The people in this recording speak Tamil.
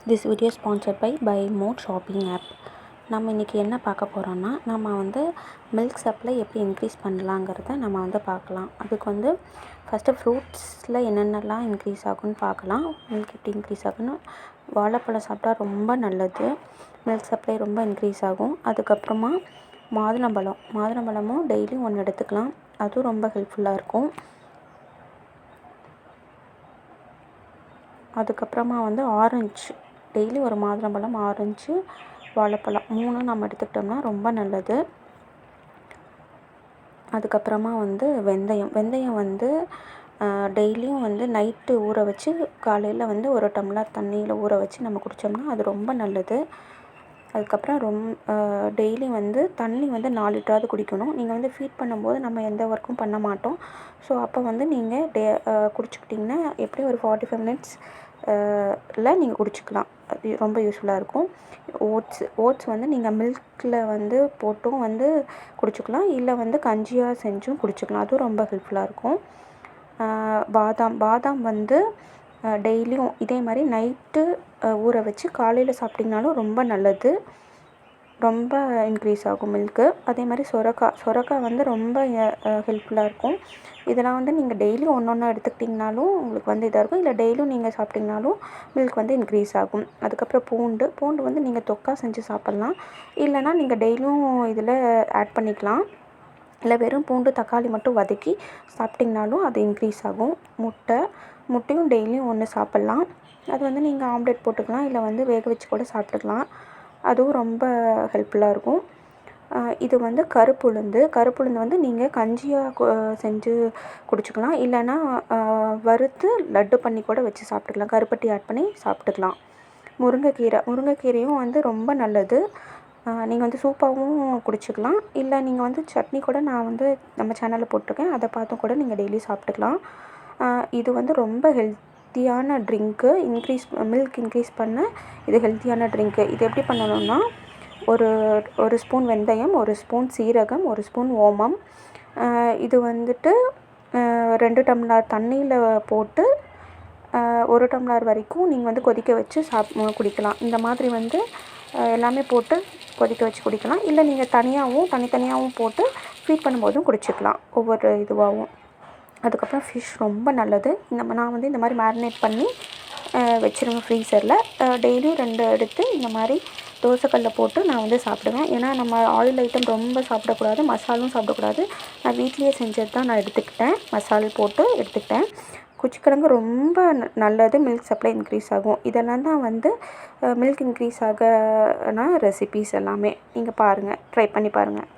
This video sponsored by mod shopping app. நம்ம இன்றைக்கி என்ன பார்க்க போகிறோன்னா, நம்ம மில்க் சப்ளை எப்படி இன்க்ரீஸ் பண்ணலாங்கிறத நம்ம பார்க்கலாம். அதுக்கு ஃபஸ்ட்டு ஃப்ரூட்ஸில் என்னென்னலாம் இன்க்ரீஸ் ஆகும்னு பார்க்கலாம். மில்க் எப்படி இன்க்ரீஸ் ஆகுன்னு. வாழைப்பழம் சாப்பிட்டா ரொம்ப நல்லது, மில்க் சப்ளை ரொம்ப இன்க்ரீஸ் ஆகும். அதுக்கப்புறமா மாதுளம்பழமும் டெய்லியும் 1 எடுத்துக்கலாம், அதுவும் ரொம்ப ஹெல்ப்ஃபுல்லாக இருக்கும். அதுக்கப்புறமா ஆரஞ்சு, டெய்லி ஒரு மாதுளம்பழம், ஆரஞ்சு, வாழைப்பழம் 3 நம்ம எடுத்துக்கிட்டோம்னா ரொம்ப நல்லது. அதுக்கப்புறமா வெந்தயம் டெய்லியும் நைட்டு ஊற வச்சு காலையில் 1 டம்ளர் தண்ணியில் ஊற வச்சு நம்ம குடித்தோம்னா அது ரொம்ப நல்லது. அதுக்கப்புறம் டெய்லி தண்ணி 4 லிட்டராவது குடிக்கணும். நீங்கள் ஃபீட் பண்ணும்போது நம்ம எந்த ஒர்க்கும் பண்ண மாட்டோம். ஸோ அப்போ நீங்கள் குடிச்சிக்கிட்டிங்கன்னா எப்படியும் ஒரு 45 மினிட்ஸ் நீங்கள் குடிச்சிக்கலாம். அது ரொம்ப யூஸ்ஃபுல்லாக இருக்கும். ஓட்ஸ் நீங்கள் மில்கில் போட்டும் குடிச்சிக்கலாம், இல்லை கஞ்சியாக செஞ்சும் குடிச்சிக்கலாம், அதுவும் ரொம்ப ஹெல்ப்ஃபுல்லாக இருக்கும். பாதாம் டெய்லியும் இதே மாதிரி நைட்டு ஊற வச்சு காலையில் சாப்பிட்டிங்கனாலும் ரொம்ப நல்லது, ரொம்ப இன்க்ரீஸ் ஆகும் மில்க்கு. அதே மாதிரி சொரக்காய் ரொம்ப ஹெல்ப்ஃபுல்லாக இருக்கும். இதெல்லாம் நீங்கள் டெய்லியும் ஒன்று எடுத்துக்கிட்டிங்கனாலும் உங்களுக்கு இதாக இருக்கும், இல்லை டெய்லியும் நீங்கள் சாப்பிட்டிங்கனாலும் மில்க் இன்க்ரீஸ் ஆகும். அதுக்கப்புறம் பூண்டு நீங்கள் தொக்கா செஞ்சு சாப்பிட்லாம், இல்லைனா நீங்கள் டெய்லியும் இதில் ஆட் பண்ணிக்கலாம், இல்லை வெறும் பூண்டு தக்காளி மட்டும் வதக்கி சாப்பிட்டிங்கனாலும் அது இன்க்ரீஸ் ஆகும். முட்டையும் டெய்லியும் 1 சாப்பிட்லாம். அது நீங்கள் ஆம்லேட் போட்டுக்கலாம், இல்லை வேக வச்சு கூட சாப்பிட்டுக்கலாம், அதுவும் ரொம்ப ஹெல்ப்ஃபுல்லாக இருக்கும். இது கருப்புளுந்து நீங்கள் கஞ்சியாக செஞ்சு குடிச்சிக்கலாம், இல்லைனா வறுத்து லட்டு பண்ணி கூட வச்சு சாப்பிட்டுக்கலாம், கருப்பட்டி ஆட் பண்ணி சாப்பிட்டுக்கலாம். முருங்கைக்கீரையும் ரொம்ப நல்லது. நீங்கள் சூப்பாகவும் குடிச்சிக்கலாம், இல்லை நீங்கள் சட்னி கூட நான் நம்ம சேனலில் போட்டிருக்கேன், அதை பார்த்தும் கூட நீங்கள் டெய்லி சாப்பிட்டுக்கலாம். இது ரொம்ப ஹெல்த்தியான ட்ரிங்க்கு, மில்க் இன்க்ரீஸ் பண்ண இது ஹெல்த்தியான ட்ரிங்க்கு. இது எப்படி பண்ணணும்னா, ஒரு ஸ்பூன் வெந்தயம், 1 ஸ்பூன் சீரகம், 1 ஸ்பூன் ஓமம், இது 2 டம்ளர் தண்ணியில் போட்டு 1 டம்ளர் வரைக்கும் நீங்கள் கொதிக்க வச்சு குடிக்கலாம். இந்த மாதிரி எல்லாமே போட்டு கொதிக்க வச்சு குடிக்கலாம், இல்லை நீங்கள் தனித்தனியாகவும் போட்டு ஃபீட் பண்ணும்போதும் குடிச்சிக்கலாம், ஒவ்வொரு இதுவாகவும். அதுக்கப்புறம் ஃபிஷ் ரொம்ப நல்லது. நான் இந்த மாதிரி மேரினேட் பண்ணி வச்சுருவேன் ஃப்ரீசரில். டெய்லியும் 2 எடுத்து இந்த மாதிரி தோசைக்கல்லில் போட்டு நான் சாப்பிடுவேன். ஏன்னா நம்ம ஆயில் ஐட்டம் ரொம்ப சாப்பிடக்கூடாது, மசாலும் சாப்பிடக்கூடாது. நான் வீட்லேயே செஞ்சது தான் நான் எடுத்துக்கிட்டேன், மசால் போட்டு எடுத்துக்கிட்டேன். குச்சிக்கிழங்கு ரொம்ப நல்லது, மில்க் சப்ளை இன்க்ரீஸ் ஆகும். இதெல்லாம் தான் மில்க் இன்க்ரீஸ் ஆகனா ரெசிபீஸ் எல்லாமே. நீங்கள் பாருங்கள், ட்ரை பண்ணி பாருங்கள்.